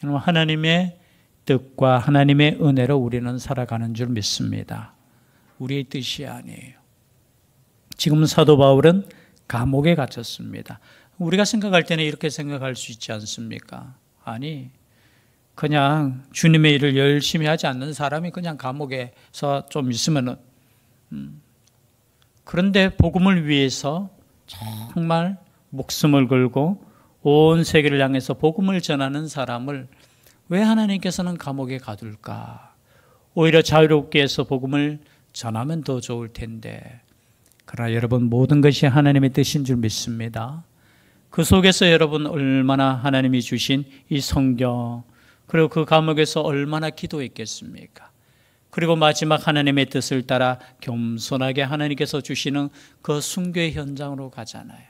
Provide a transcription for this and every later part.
여러분, 하나님의 뜻과 하나님의 은혜로 우리는 살아가는 줄 믿습니다. 우리의 뜻이 아니에요. 지금 사도 바울은 감옥에 갇혔습니다. 우리가 생각할 때는 이렇게 생각할 수 있지 않습니까? 아니, 그냥 주님의 일을 열심히 하지 않는 사람이 그냥 감옥에서 좀 있으면은, 그런데 복음을 위해서 정말 목숨을 걸고 온 세계를 향해서 복음을 전하는 사람을 왜 하나님께서는 감옥에 가둘까? 오히려 자유롭게 해서 복음을 전하면 더 좋을 텐데. 그러나 여러분, 모든 것이 하나님의 뜻인 줄 믿습니다. 그 속에서 여러분 얼마나 하나님이 주신 이 성경, 그리고 그 감옥에서 얼마나 기도했겠습니까? 그리고 마지막 하나님의 뜻을 따라 겸손하게 하나님께서 주시는 그 순교의 현장으로 가잖아요.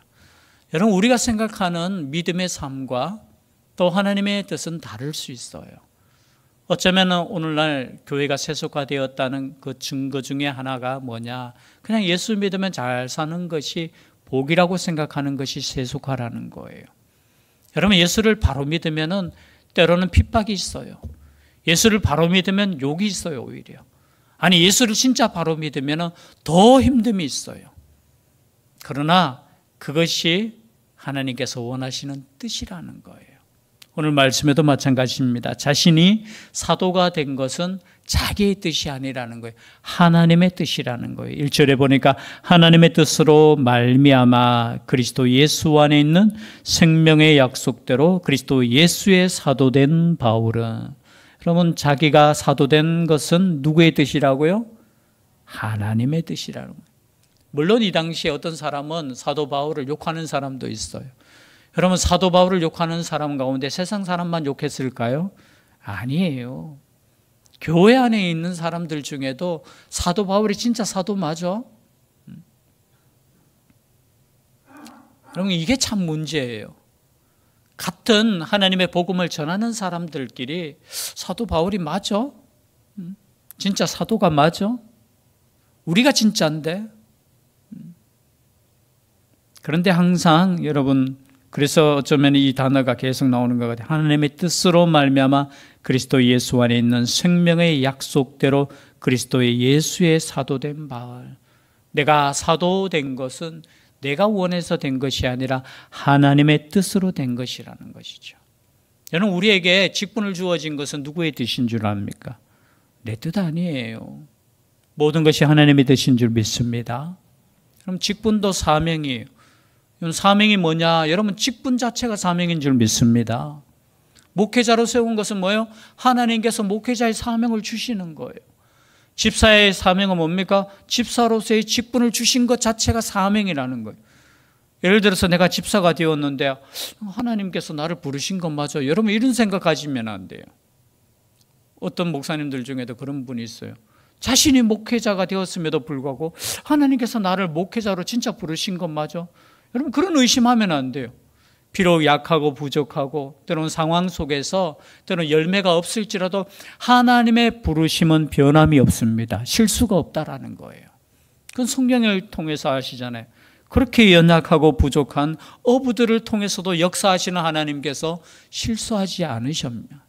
여러분, 우리가 생각하는 믿음의 삶과 또 하나님의 뜻은 다를 수 있어요. 어쩌면 오늘날 교회가 세속화되었다는 그 증거 중에 하나가 뭐냐? 그냥 예수 믿으면 잘 사는 것이 복이라고 생각하는 것이 세속화라는 거예요. 여러분, 예수를 바로 믿으면은 때로는 핍박이 있어요. 예수를 바로 믿으면 욕이 있어요, 오히려. 아니, 예수를 진짜 바로 믿으면은 더 힘듦이 있어요. 그러나 그것이 하나님께서 원하시는 뜻이라는 거예요. 오늘 말씀에도 마찬가지입니다. 자신이 사도가 된 것은 자기의 뜻이 아니라는 거예요. 하나님의 뜻이라는 거예요. 1절에 보니까 하나님의 뜻으로 말미암아 그리스도 예수 안에 있는 생명의 약속대로 그리스도 예수의 사도된 바울은, 그러면 자기가 사도된 것은 누구의 뜻이라고요? 하나님의 뜻이라는 거예요. 물론 이 당시에 어떤 사람은 사도 바울을 욕하는 사람도 있어요. 여러분, 사도 바울을 욕하는 사람 가운데 세상 사람만 욕했을까요? 아니에요. 교회 안에 있는 사람들 중에도 사도 바울이 진짜 사도 맞아? 여러분, 이게 참 문제예요. 같은 하나님의 복음을 전하는 사람들끼리 사도 바울이 맞아? 진짜 사도가 맞아? 우리가 진짜인데? 그런데 항상 여러분, 그래서 어쩌면 이 단어가 계속 나오는 것 같아요. 하나님의 뜻으로 말미암아 그리스도 예수 안에 있는 생명의 약속대로 그리스도의 예수의 사도된 바울. 내가 사도된 것은 내가 원해서 된 것이 아니라 하나님의 뜻으로 된 것이라는 것이죠. 여러분, 우리에게 직분을 주어진 것은 누구의 뜻인 줄 압니까? 내 뜻 아니에요. 모든 것이 하나님의 뜻인 줄 믿습니다. 그럼 직분도 사명이에요. 사명이 뭐냐? 여러분, 직분 자체가 사명인 줄 믿습니다. 목회자로 세운 것은 뭐예요? 하나님께서 목회자의 사명을 주시는 거예요. 집사의 사명은 뭡니까? 집사로서의 직분을 주신 것 자체가 사명이라는 거예요. 예를 들어서 내가 집사가 되었는데 하나님께서 나를 부르신 것 맞아. 여러분, 이런 생각 가지면 안 돼요. 어떤 목사님들 중에도 그런 분이 있어요. 자신이 목회자가 되었음에도 불구하고 하나님께서 나를 목회자로 진짜 부르신 것 맞아? 여러분, 그런 의심하면 안 돼요. 비록 약하고 부족하고 때로는 상황 속에서 때로는 열매가 없을지라도 하나님의 부르심은 변함이 없습니다. 실수가 없다라는 거예요. 그건 성경을 통해서 아시잖아요. 그렇게 연약하고 부족한 어부들을 통해서도 역사하시는 하나님께서 실수하지 않으셨며,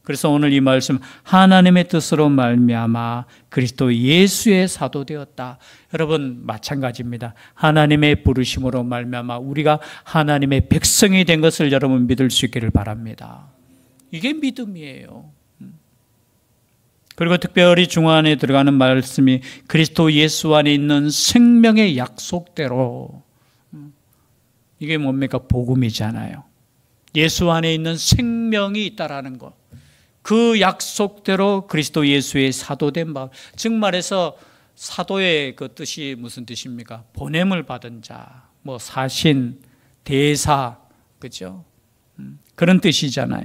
그래서 오늘 이 말씀, 하나님의 뜻으로 말미암아 그리스도 예수의 사도 되었다. 여러분, 마찬가지입니다. 하나님의 부르심으로 말미암아 우리가 하나님의 백성이 된 것을 여러분 믿을 수 있기를 바랍니다. 이게 믿음이에요. 그리고 특별히 중간에 들어가는 말씀이 그리스도 예수 안에 있는 생명의 약속대로, 이게 뭡니까? 복음이잖아요. 예수 안에 있는 생명이 있다라는 것. 그 약속대로 그리스도 예수의 사도된 바울. 즉 말해서 사도의 그 뜻이 무슨 뜻입니까? 보냄을 받은 자, 뭐 사신, 대사, 그죠? 그런 뜻이잖아요.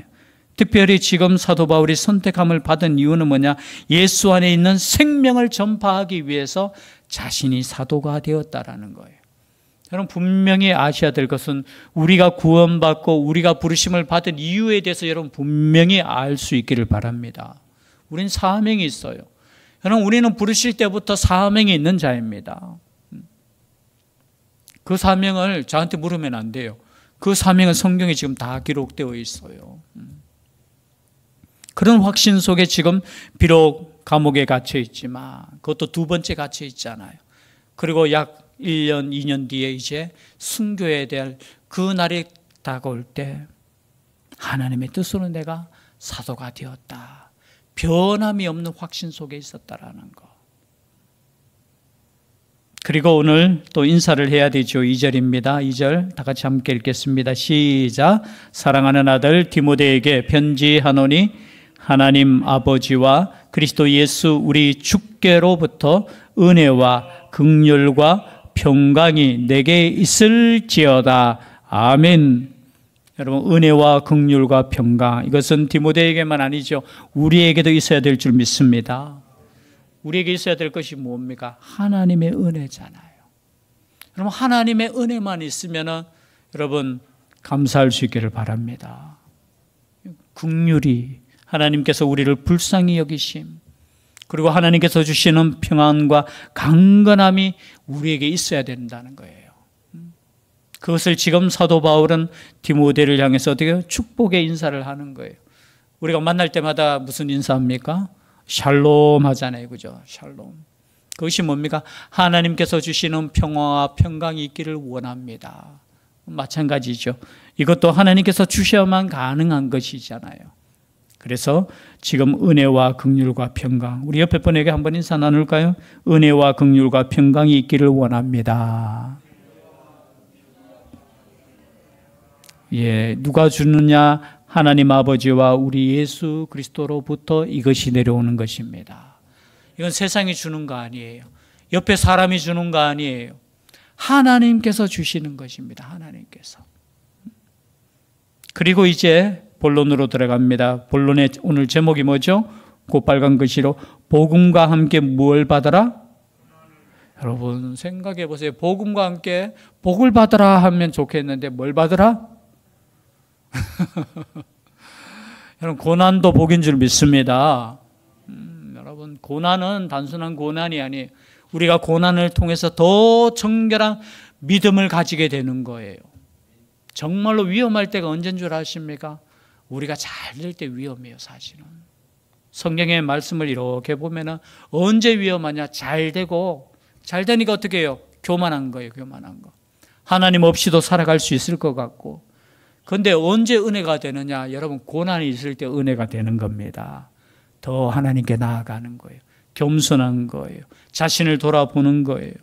특별히 지금 사도 바울이 선택함을 받은 이유는 뭐냐? 예수 안에 있는 생명을 전파하기 위해서 자신이 사도가 되었다라는 거예요. 여러분, 분명히 아셔야 될 것은 우리가 구원받고 우리가 부르심을 받은 이유에 대해서 여러분 분명히 알 수 있기를 바랍니다. 우린 사명이 있어요. 여러분, 우리는 부르실 때부터 사명이 있는 자입니다. 그 사명을 저한테 물으면 안 돼요. 그 사명은 성경에 지금 다 기록되어 있어요. 그런 확신 속에 지금 비록 감옥에 갇혀 있지만 그것도 두 번째 갇혀 있잖아요. 그리고 약 1년, 2년 뒤에 이제 순교해야 될 그 날이 다가올 때 하나님의 뜻으로 내가 사도가 되었다. 변함이 없는 확신 속에 있었다라는 거. 그리고 오늘 또 인사를 해야 되죠. 2절입니다. 2절 다 같이 함께 읽겠습니다. 시작. 사랑하는 아들 디모데에게 편지하노니 하나님 아버지와 그리스도 예수 우리 주께로부터 은혜와 긍휼과 평강이 내게 있을지어다. 아멘. 여러분, 은혜와 긍휼과 평강, 이것은 디모데에게만 아니죠. 우리에게도 있어야 될 줄 믿습니다. 우리에게 있어야 될 것이 뭡니까? 하나님의 은혜잖아요. 여러분, 하나님의 은혜만 있으면 여러분 감사할 수 있기를 바랍니다. 긍휼이, 하나님께서 우리를 불쌍히 여기심, 그리고 하나님께서 주시는 평안과 강건함이 우리에게 있어야 된다는 거예요. 그것을 지금 사도 바울은 디모데를 향해서 어떻게 축복의 인사를 하는 거예요. 우리가 만날 때마다 무슨 인사합니까? 샬롬 하잖아요. 그죠? 샬롬. 그것이 뭡니까? 하나님께서 주시는 평화와 평강이 있기를 원합니다. 마찬가지죠. 이것도 하나님께서 주셔야만 가능한 것이잖아요. 그래서 지금 은혜와 긍휼과 평강, 우리 옆에 분에게 한번 인사 나눌까요? 은혜와 긍휼과 평강이 있기를 원합니다. 예, 누가 주느냐? 하나님 아버지와 우리 예수 그리스도로부터 이것이 내려오는 것입니다. 이건 세상이 주는 거 아니에요. 옆에 사람이 주는 거 아니에요. 하나님께서 주시는 것입니다. 하나님께서. 그리고 이제 본론으로 들어갑니다. 본론의 오늘 제목이 뭐죠? 그 빨간 글씨로 복음과 함께 뭘 받아라? 여러분 생각해 보세요. 복음과 함께 복을 받아라 하면 좋겠는데 뭘 받아라? 여러분 고난도 복인 줄 믿습니다. 여러분 고난은 단순한 고난이 아니에요. 우리가 고난을 통해서 더 정결한 믿음을 가지게 되는 거예요. 정말로 위험할 때가 언제인 줄 아십니까? 우리가 잘 될 때 위험해요. 사실은 성경의 말씀을 이렇게 보면 언제 위험하냐? 잘 되고, 잘 되니까 어떻게 해요? 교만한 거예요. 교만한 거. 하나님 없이도 살아갈 수 있을 것 같고. 그런데 언제 은혜가 되느냐? 여러분 고난이 있을 때 은혜가 되는 겁니다. 더 하나님께 나아가는 거예요. 겸손한 거예요. 자신을 돌아보는 거예요.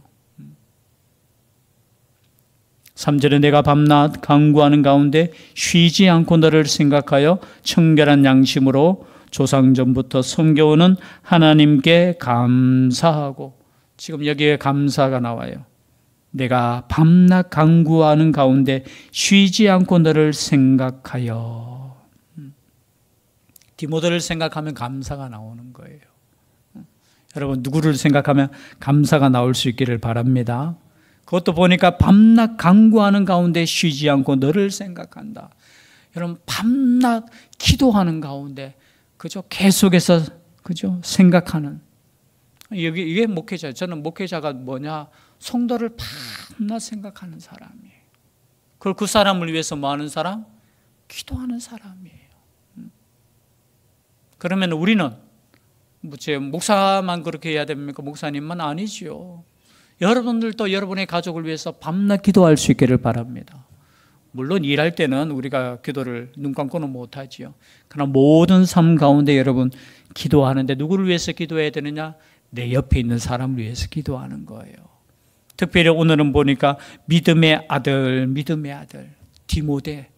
3절에 내가 밤낮 간구하는 가운데 쉬지 않고 너를 생각하여 청결한 양심으로 조상전부터 섬겨오는 하나님께 감사하고, 지금 여기에 감사가 나와요. 내가 밤낮 간구하는 가운데 쉬지 않고 너를 생각하여. 디모데를 생각하면 감사가 나오는 거예요. 여러분 누구를 생각하면 감사가 나올 수 있기를 바랍니다. 그것도 보니까 밤낮 간구하는 가운데 쉬지 않고 너를 생각한다. 여러분 밤낮 기도하는 가운데 그죠? 계속해서 그죠? 생각하는. 이게 목회자예요. 저는 목회자가 뭐냐? 성도를 밤낮 생각하는 사람이에요. 그걸 그 사람을 위해서 뭐 하는 사람? 기도하는 사람이에요. 그러면 우리는 제 목사만 그렇게 해야 됩니까? 목사님만 아니죠. 여러분들도 여러분의 가족을 위해서 밤낮 기도할 수 있기를 바랍니다. 물론 일할 때는 우리가 기도를 눈 감고는 못하지요. 그러나 모든 삶 가운데 여러분 기도하는데 누구를 위해서 기도해야 되느냐? 내 옆에 있는 사람을 위해서 기도하는 거예요. 특별히 오늘은 보니까 믿음의 아들 디모데,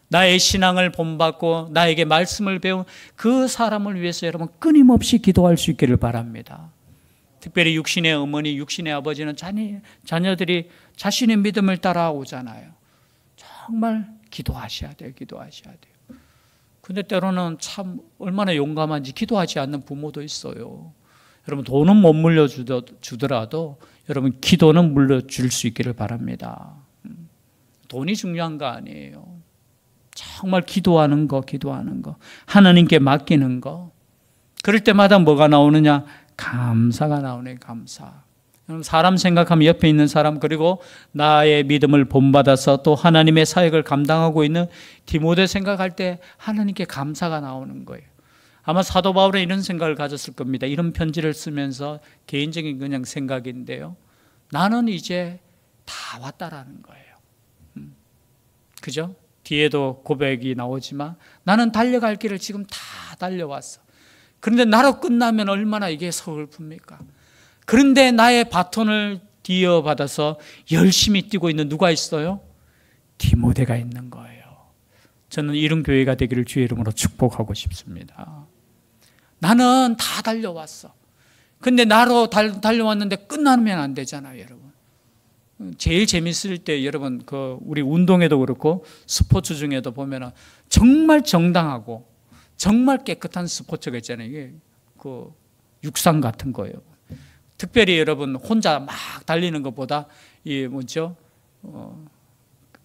나의 신앙을 본받고 나에게 말씀을 배운 그 사람을 위해서 여러분 끊임없이 기도할 수 있기를 바랍니다. 특별히 육신의 어머니, 육신의 아버지는 자녀들이 자신의 믿음을 따라오잖아요. 정말 기도하셔야 돼요. 기도하셔야 돼요. 근데 때로는 참 얼마나 용감한지 기도하지 않는 부모도 있어요. 여러분 돈은 못 물려주더라도 여러분 기도는 물려줄 수 있기를 바랍니다. 돈이 중요한 거 아니에요. 정말 기도하는 거, 하나님께 맡기는 거. 그럴 때마다 뭐가 나오느냐? 감사가 나오네. 감사. 사람 생각하면 옆에 있는 사람, 그리고 나의 믿음을 본받아서 또 하나님의 사역을 감당하고 있는 디모데 생각할 때 하나님께 감사가 나오는 거예요. 아마 사도 바울은 이런 생각을 가졌을 겁니다. 이런 편지를 쓰면서, 개인적인 그냥 생각인데요, 나는 이제 다 왔다라는 거예요. 그죠? 뒤에도 고백이 나오지만 나는 달려갈 길을 지금 다 달려왔어. 그런데 나로 끝나면 얼마나 이게 서글픕니까? 그런데 나의 바톤을 이어받아서 열심히 뛰고 있는 누가 있어요? 디모데가 있는 거예요. 저는 이런 교회가 되기를 주의 이름으로 축복하고 싶습니다. 나는 다 달려왔어. 근데 나로 달려왔는데 끝나면 안 되잖아요, 여러분. 제일 재밌을 때 여러분, 우리 운동에도 그렇고 스포츠 중에도 보면은 정말 정당하고 정말 깨끗한 스포츠가 있잖아요. 이게 육상 같은 거예요. 특별히 여러분 혼자 막 달리는 것보다 이 뭐죠?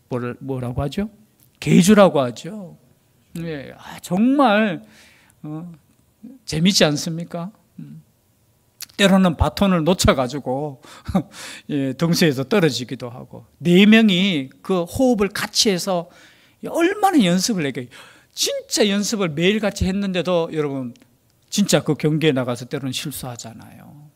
뭐라고 하죠? 계주라고 하죠. 네, 정말 재밌지 않습니까? 때로는 바톤을 놓쳐가지고 등수에서 떨어지기도 하고, 4명이 그 호흡을 같이 해서 얼마나 연습을 해요. 진짜 연습을 매일같이 했는데도 여러분 진짜 그 경기에 나가서 때로는 실수하잖아요.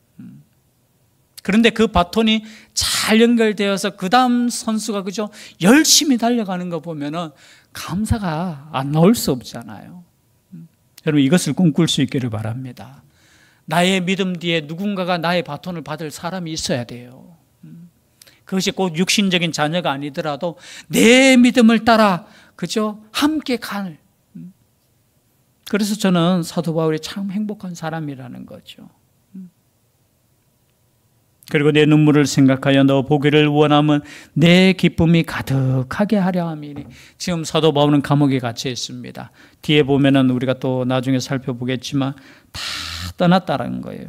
그런데 그 바톤이 잘 연결되어서 그 다음 선수가 그죠? 열심히 달려가는 거 보면은 감사가 안 나올 수 없잖아요. 여러분 이것을 꿈꿀 수 있기를 바랍니다. 나의 믿음 뒤에 누군가가 나의 바톤을 받을 사람이 있어야 돼요. 그것이 꼭 육신적인 자녀가 아니더라도 내 믿음을 따라 그죠? 함께 갈. 그래서 저는 사도 바울이 참 행복한 사람이라는 거죠. 그리고 내 눈물을 생각하여 너 보기를 원하면 내 기쁨이 가득하게 하려 함이니. 지금 사도 바울은 감옥에 갇혀 있습니다. 뒤에 보면은 우리가 또 나중에 살펴보겠지만 다 떠났다는 거예요.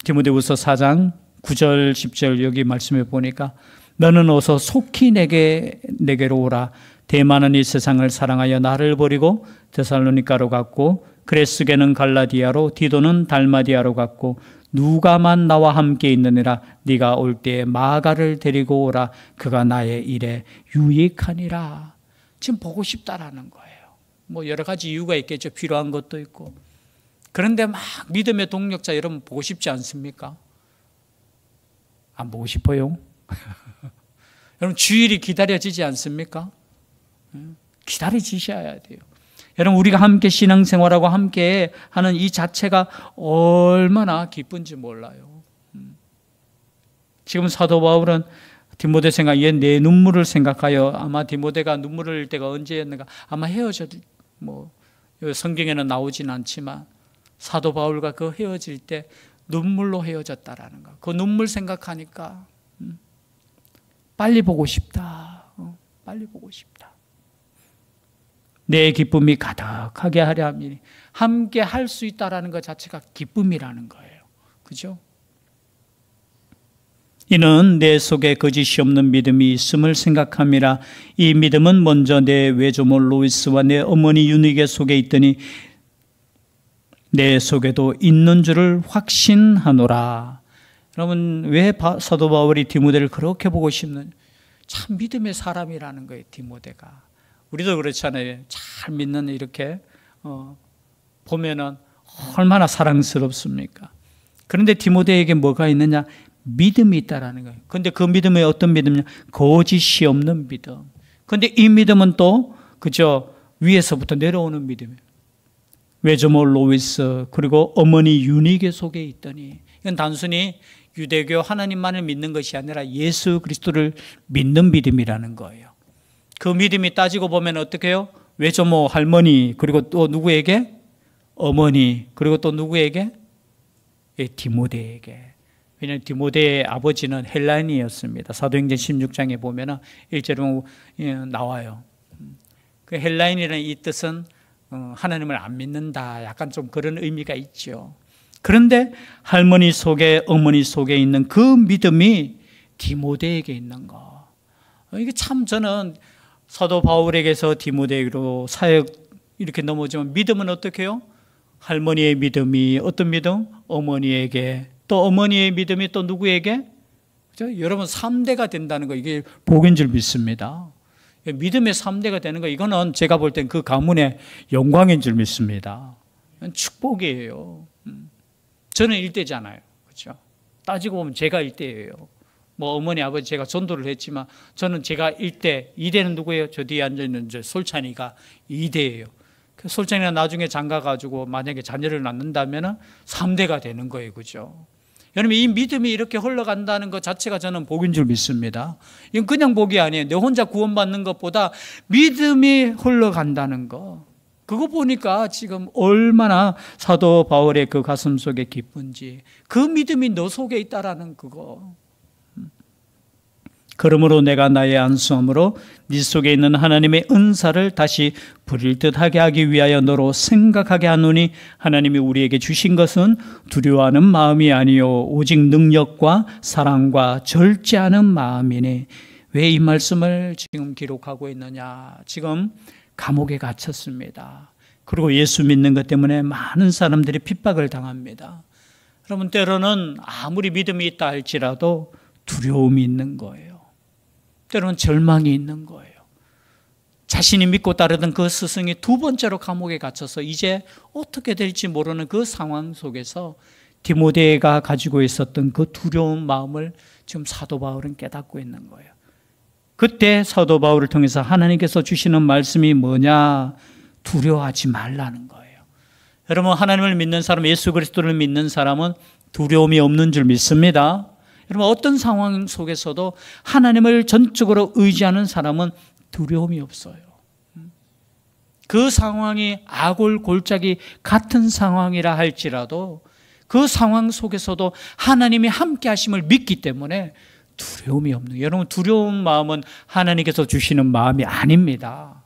디모데후서 4장 9절 10절 여기 말씀해 보니까 너는 어서 속히 내게로 오라. 대만은 이 세상을 사랑하여 나를 버리고 데살로니가로 갔고 그레스게는 갈라디아로 디도는 달마디아로 갔고 누가만 나와 함께 있느니라. 네가 올 때에 마가를 데리고 오라. 그가 나의 일에 유익하니라. 지금 보고 싶다라는 거예요. 뭐 여러 가지 이유가 있겠죠. 필요한 것도 있고. 그런데 막 믿음의 동력자 여러분 보고 싶지 않습니까? 안 보고 싶어요? 여러분 주일이 기다려지지 않습니까? 기다려지셔야 돼요. 여러분 우리가 함께 신앙생활하고 함께 하는 이 자체가 얼마나 기쁜지 몰라요. 지금 사도 바울은 디모데 생각에 내 눈물을 생각하여, 아마 디모데가 눈물을 흘릴 때가 언제였는가, 아마 성경에는 나오진 않지만 사도 바울과 그 헤어질 때 눈물로 헤어졌다라는 거. 그 눈물 생각하니까 빨리 보고 싶다. 빨리 보고 싶다. 내 기쁨이 가득하게 하려 함이니. 함께 할 수 있다라는 것 자체가 기쁨이라는 거예요. 그죠? 이는 내 속에 거짓이 없는 믿음이 있음을 생각함이라. 이 믿음은 먼저 내 외조모 로이스와 내 어머니 유니게 속에 있더니 내 속에도 있는 줄을 확신하노라. 여러분 왜 사도 바울이 디모데를 그렇게 보고 싶는, 참 믿음의 사람이라는 거예요. 디모데가. 우리도 그렇잖아요. 잘 믿는 이렇게 보면은 얼마나 사랑스럽습니까? 그런데 디모데에게 뭐가 있느냐? 믿음이 있다라는 거예요. 그런데 그 믿음이 어떤 믿음이냐? 거짓이 없는 믿음. 그런데 이 믿음은 또 그저 위에서부터 내려오는 믿음이에요. 외조모 로이스 그리고 어머니 유니게 속에 있더니, 이건 단순히 유대교 하나님만을 믿는 것이 아니라 예수 그리스도를 믿는 믿음이라는 거예요. 그 믿음이 따지고 보면 어떻게 해요? 외조모 할머니, 그리고 또 누구에게? 어머니, 그리고 또 누구에게? 디모데에게. 왜냐하면 디모데의 아버지는 헬라인이었습니다. 사도행전 16장에 보면 1절에 나와요. 그 헬라인이라는 이 뜻은 하나님을 안 믿는다, 약간 좀 그런 의미가 있죠. 그런데 할머니 속에, 어머니 속에 있는 그 믿음이 디모데에게 있는 거. 이게 참 저는 사도 바울에게서 디모데로 사역 이렇게 넘어지면 믿음은 어떻게 해요? 할머니의 믿음이 어떤 믿음? 어머니에게 또 어머니의 믿음이 또 누구에게? 그죠? 여러분 3대가 된다는 거 이게 복인 줄 믿습니다. 믿음의 3대가 되는 거 이거는 제가 볼 땐 그 가문의 영광인 줄 믿습니다. 축복이에요. 저는 1대잖아요. 그렇죠? 따지고 보면 제가 1대예요. 뭐 어머니 아버지 제가 전도를 했지만 저는 제가 1대, 2대는 누구예요? 저 뒤에 앉아있는 저 솔찬이가 2대예요. 솔찬이가 나중에 장가가지고 만약에 자녀를 낳는다면 3대가 되는 거예요. 그죠? 여러분 이 믿음이 이렇게 흘러간다는 것 자체가 저는 복인 줄 믿습니다. 이건 그냥 복이 아니에요. 내 혼자 구원받는 것보다 믿음이 흘러간다는 거. 그거 보니까 지금 얼마나 사도 바울의 그 가슴 속에 기쁜지 그 믿음이 너 속에 있다라는 그거. 그러므로 내가 나의 안수함으로 네 속에 있는 하나님의 은사를 다시 부릴 듯하게 하기 위하여 너로 생각하게 하노니 하나님이 우리에게 주신 것은 두려워하는 마음이 아니요 오직 능력과 사랑과 절제하는 마음이니. 왜 이 말씀을 지금 기록하고 있느냐? 지금 감옥에 갇혔습니다. 그리고 예수 믿는 것 때문에 많은 사람들이 핍박을 당합니다. 여러분 때로는 아무리 믿음이 있다 할지라도 두려움이 있는 거예요. 때로는 절망이 있는 거예요. 자신이 믿고 따르던 그 스승이 두 번째로 감옥에 갇혀서 이제 어떻게 될지 모르는 그 상황 속에서 디모데가 가지고 있었던 그 두려운 마음을 지금 사도 바울은 깨닫고 있는 거예요. 그때 사도 바울을 통해서 하나님께서 주시는 말씀이 뭐냐? 두려워하지 말라는 거예요. 여러분 하나님을 믿는 사람, 예수 그리스도를 믿는 사람은 두려움이 없는 줄 믿습니다. 여러분 어떤 상황 속에서도 하나님을 전적으로 의지하는 사람은 두려움이 없어요. 그 상황이 아골골짜기 같은 상황이라 할지라도 그 상황 속에서도 하나님이 함께 하심을 믿기 때문에 두려움이 없는 거예요. 여러분 두려운 마음은 하나님께서 주시는 마음이 아닙니다.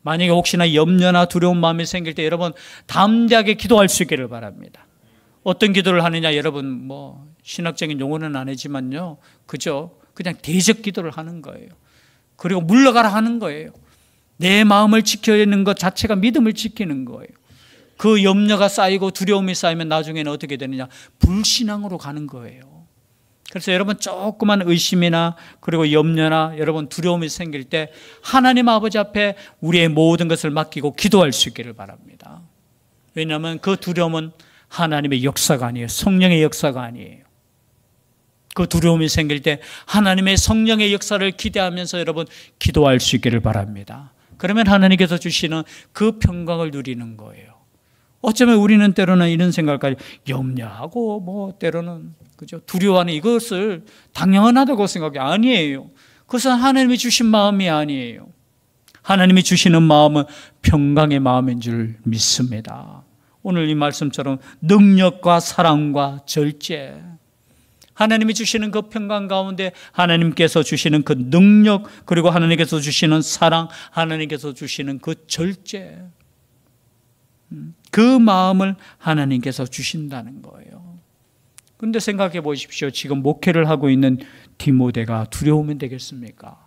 만약에 혹시나 염려나 두려운 마음이 생길 때 여러분 담대하게 기도할 수 있기를 바랍니다. 어떤 기도를 하느냐? 여러분 뭐 신학적인 용어는 아니지만요, 그죠? 그냥 대적 기도를 하는 거예요. 그리고 물러가라 하는 거예요. 내 마음을 지켜내는 것 자체가 믿음을 지키는 거예요. 그 염려가 쌓이고 두려움이 쌓이면 나중에는 어떻게 되느냐? 불신앙으로 가는 거예요. 그래서 여러분 조그만 의심이나 그리고 염려나 여러분 두려움이 생길 때 하나님 아버지 앞에 우리의 모든 것을 맡기고 기도할 수 있기를 바랍니다. 왜냐하면 그 두려움은 하나님의 역사가 아니에요. 성령의 역사가 아니에요. 그 두려움이 생길 때 하나님의 성령의 역사를 기대하면서 여러분 기도할 수 있기를 바랍니다. 그러면 하나님께서 주시는 그 평강을 누리는 거예요. 어쩌면 우리는 때로는 이런 생각까지 염려하고 뭐 때로는 그죠? 두려워하는 이것을 당연하다고 생각이 아니에요. 그것은 하나님이 주신 마음이 아니에요. 하나님이 주시는 마음은 평강의 마음인 줄 믿습니다. 오늘 이 말씀처럼 능력과 사랑과 절제, 하나님이 주시는 그 평강 가운데 하나님께서 주시는 그 능력, 그리고 하나님께서 주시는 사랑, 하나님께서 주시는 그 절제, 그 마음을 하나님께서 주신다는 거예요. 그런데 생각해 보십시오. 지금 목회를 하고 있는 디모데가 두려우면 되겠습니까?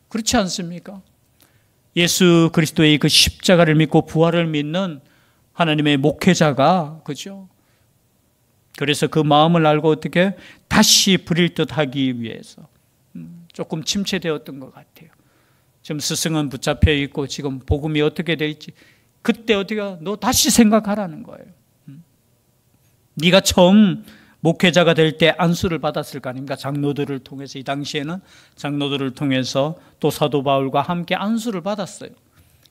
그렇지 않습니까? 예수 그리스도의 그 십자가를 믿고 부활을 믿는 하나님의 목회자가, 그죠? 그래서 그 마음을 알고 어떻게 다시 부릴 듯 하기 위해서 조금 침체되었던 것 같아요. 지금 스승은 붙잡혀 있고 지금 복음이 어떻게 될지 그때 어떻게 너 다시 생각하라는 거예요. 네가 처음 목회자가 될 때 안수를 받았을 거 아닙니까? 장로들을 통해서. 이 당시에는 장로들을 통해서 또 사도 바울과 함께 안수를 받았어요.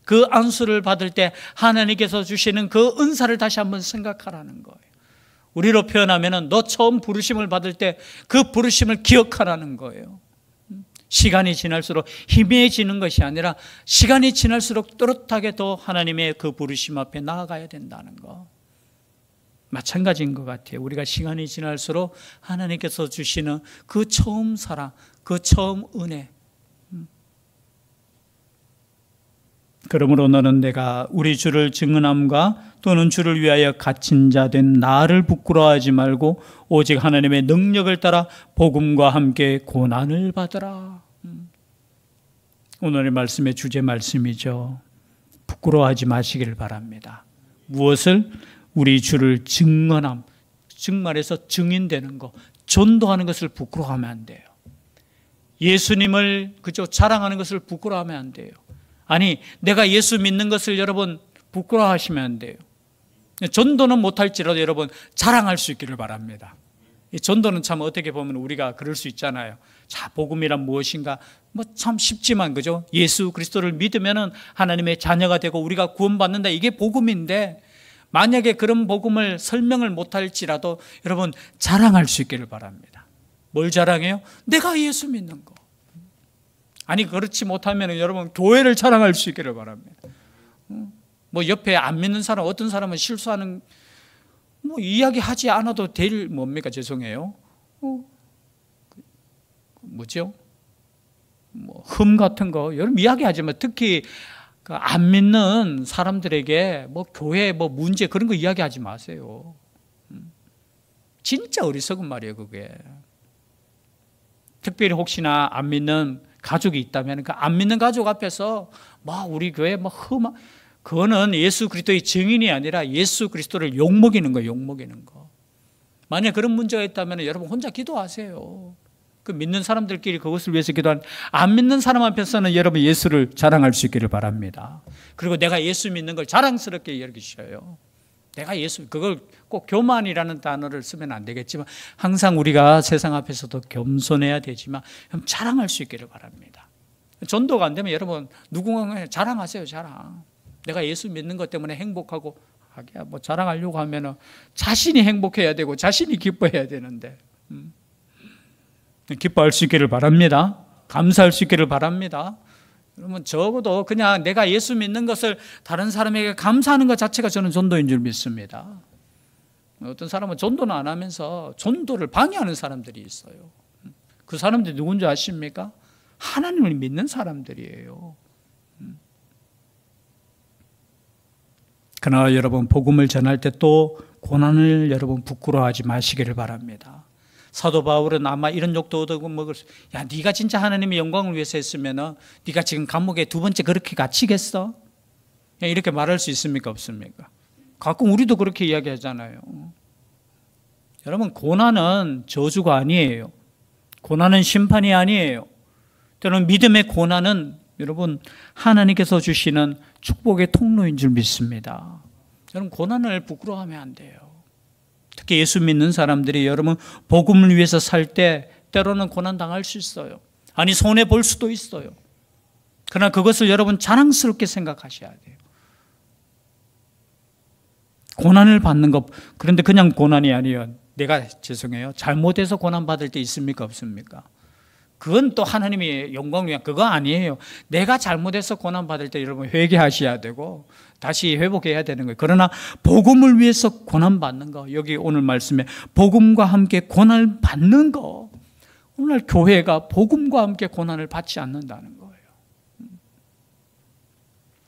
그 안수를 받을 때 하나님께서 주시는 그 은사를 다시 한번 생각하라는 거예요. 우리로 표현하면 너 처음 부르심을 받을 때 그 부르심을 기억하라는 거예요. 시간이 지날수록 희미해지는 것이 아니라 시간이 지날수록 또렷하게 더 하나님의 그 부르심 앞에 나아가야 된다는 거. 마찬가지인 것 같아요. 우리가 시간이 지날수록 하나님께서 주시는 그 처음 사랑, 그 처음 은혜. 그러므로 너는 내가 우리 주를 증언함과 또는 주를 위하여 갇힌 자 된 나를 부끄러워하지 말고 오직 하나님의 능력을 따라 복음과 함께 고난을 받으라. 오늘의 말씀의 주제 말씀이죠. 부끄러워하지 마시기를 바랍니다. 무엇을? 우리 주를 증언함. 즉 말해서 증인되는 거, 전도하는 것을 부끄러워하면 안 돼요. 예수님을 그저 자랑하는 것을 부끄러워하면 안 돼요. 아니, 내가 예수 믿는 것을 여러분 부끄러워하시면 안 돼요. 전도는 못할지라도 여러분 자랑할 수 있기를 바랍니다. 이 전도는 참 어떻게 보면 우리가 그럴 수 있잖아요. 자, 복음이란 무엇인가? 뭐 참 쉽지만, 그죠? 예수 그리스도를 믿으면은 하나님의 자녀가 되고 우리가 구원받는다. 이게 복음인데, 만약에 그런 복음을 설명을 못할지라도 여러분 자랑할 수 있기를 바랍니다. 뭘 자랑해요? 내가 예수 믿는 거. 아니, 그렇지 못하면 여러분 교회를 자랑할 수 있기를 바랍니다. 뭐 옆에 안 믿는 사람, 어떤 사람은 실수하는, 뭐 이야기하지 않아도 될, 뭡니까? 죄송해요. 뭐죠? 뭐 흠 같은 거 여러분 이야기하지만, 특히 안 믿는 사람들에게 뭐 교회 뭐 문제 그런 거 이야기하지 마세요. 진짜 어리석은 말이에요, 그게. 특별히 혹시나 안 믿는 가족이 있다면 그 안 믿는 가족 앞에서 뭐 우리 교회 뭐 흠, 그거는 예수 그리스도의 증인이 아니라 예수 그리스도를 욕먹이는 거예요, 욕먹이는 거. 만약 그런 문제가 있다면 여러분 혼자 기도하세요. 그 믿는 사람들끼리 그것을 위해서 기도하는, 안 믿는 사람 앞에서는 여러분 예수를 자랑할 수 있기를 바랍니다. 그리고 내가 예수 믿는 걸 자랑스럽게 여기셔요. 내가 예수, 그걸 꼭 교만이라는 단어를 쓰면 안 되겠지만 항상 우리가 세상 앞에서도 겸손해야 되지만 자랑할 수 있기를 바랍니다. 전도가 안 되면 여러분 누군가 자랑하세요, 자랑. 내가 예수 믿는 것 때문에 행복하고, 하기야 뭐 자랑하려고 하면은 자신이 행복해야 되고 자신이 기뻐해야 되는데, 기뻐할 수 있기를 바랍니다. 감사할 수 있기를 바랍니다. 여러분 적어도 그냥 내가 예수 믿는 것을 다른 사람에게 감사하는 것 자체가 저는 전도인 줄 믿습니다. 어떤 사람은 전도는 안 하면서 전도를 방해하는 사람들이 있어요. 그 사람들이 누군지 아십니까? 하나님을 믿는 사람들이에요. 그러나 여러분 복음을 전할 때 또 고난을 여러분 부끄러워하지 마시기를 바랍니다. 사도 바울은 아마 이런 욕도 얻고 먹을 수, 야, 네가 진짜 하나님의 영광을 위해서 했으면은 네가 지금 감옥에 두 번째 그렇게 갇히겠어? 이렇게 말할 수 있습니까, 없습니까? 가끔 우리도 그렇게 이야기하잖아요. 여러분 고난은 저주가 아니에요. 고난은 심판이 아니에요. 때로는 믿음의 고난은 여러분 하나님께서 주시는 축복의 통로인 줄 믿습니다. 여러분 고난을 부끄러워하면 안 돼요. 특히 예수 믿는 사람들이 여러분 복음을 위해서 살 때 때로는 고난 당할 수 있어요. 아니 손해 볼 수도 있어요. 그러나 그것을 여러분 자랑스럽게 생각하셔야 돼요. 고난을 받는 것, 그런데 그냥 고난이 아니에요. 내가 죄송해요, 잘못해서 고난 받을 때 있습니까, 없습니까? 그건 또 하나님의 영광을 위한, 그거 아니에요. 내가 잘못해서 고난 받을 때 여러분 회개하셔야 되고 다시 회복해야 되는 거예요. 그러나 복음을 위해서 고난 받는 거, 여기 오늘 말씀에 복음과 함께 고난을 받는 거, 오늘 교회가 복음과 함께 고난을 받지 않는다는 거예요.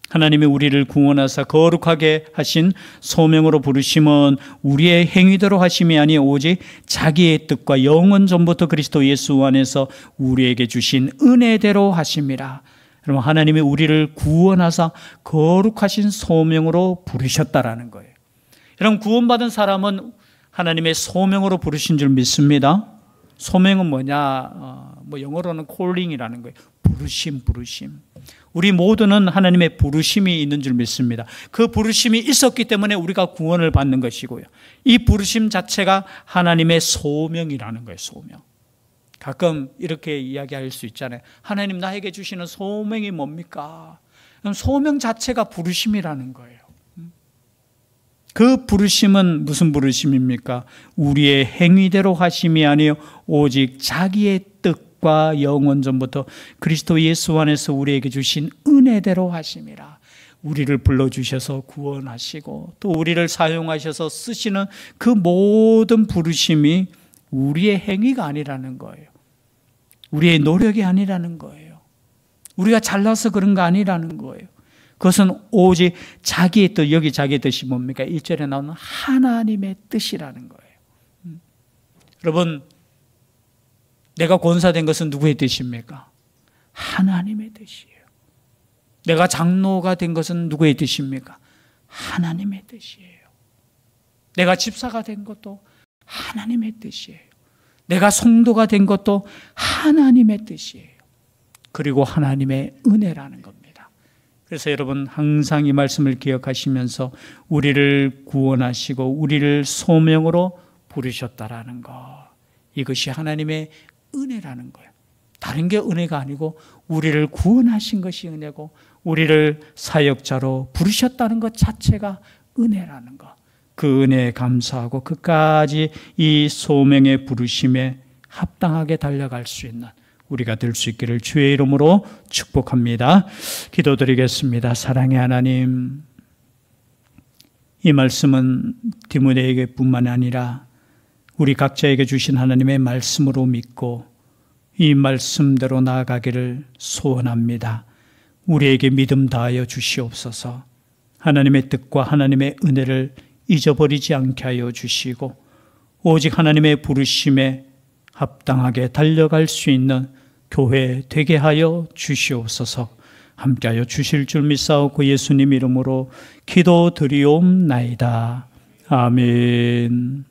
하나님이 우리를 구원하사 거룩하게 하신 소명으로 부르심은 우리의 행위대로 하심이 아니요 오직 자기의 뜻과 영원 전부터 그리스도 예수 안에서 우리에게 주신 은혜대로 하심이라. 여러분 하나님이 우리를 구원하사 거룩하신 소명으로 부르셨다라는 거예요. 여러분 구원받은 사람은 하나님의 소명으로 부르신 줄 믿습니다. 소명은 뭐냐? 뭐 영어로는 calling이라는 거예요. 부르심. 우리 모두는 하나님의 부르심이 있는 줄 믿습니다. 그 부르심이 있었기 때문에 우리가 구원을 받는 것이고요. 이 부르심 자체가 하나님의 소명이라는 거예요. 소명. 가끔 이렇게 이야기할 수 있잖아요. 하나님 나에게 주시는 소명이 뭡니까? 소명 자체가 부르심이라는 거예요. 그 부르심은 무슨 부르심입니까? 우리의 행위대로 하심이 아니요 오직 자기의 뜻과 영원 전부터 그리스도 예수 안에서 우리에게 주신 은혜대로 하심이라. 우리를 불러주셔서 구원하시고 또 우리를 사용하셔서 쓰시는 그 모든 부르심이 우리의 행위가 아니라는 거예요. 우리의 노력이 아니라는 거예요. 우리가 잘나서 그런 거 아니라는 거예요. 그것은 오직 자기의 뜻, 여기 자기의 뜻이 뭡니까? 1절에 나오는 하나님의 뜻이라는 거예요. 여러분, 내가 권사된 것은 누구의 뜻입니까? 하나님의 뜻이에요. 내가 장로가 된 것은 누구의 뜻입니까? 하나님의 뜻이에요. 내가 집사가 된 것도 하나님의 뜻이에요. 내가 성도가 된 것도 하나님의 뜻이에요. 그리고 하나님의 은혜라는 겁니다. 그래서 여러분 항상 이 말씀을 기억하시면서 우리를 구원하시고 우리를 소명으로 부르셨다라는 것, 이것이 하나님의 은혜라는 거예요. 다른 게 은혜가 아니고 우리를 구원하신 것이 은혜고 우리를 사역자로 부르셨다는 것 자체가 은혜라는 것. 그 은혜에 감사하고 끝까지 이 소명의 부르심에 합당하게 달려갈 수 있는 우리가 될 수 있기를 주의 이름으로 축복합니다. 기도드리겠습니다. 사랑의 하나님, 이 말씀은 디모데에게 뿐만 아니라 우리 각자에게 주신 하나님의 말씀으로 믿고 이 말씀대로 나아가기를 소원합니다. 우리에게 믿음 다하여 주시옵소서. 하나님의 뜻과 하나님의 은혜를 잊어버리지 않게 하여 주시고 오직 하나님의 부르심에 합당하게 달려갈 수 있는 교회 되게 하여 주시옵소서. 함께하여 주실 줄 믿사오고 예수님 이름으로 기도드리옵나이다. 아멘.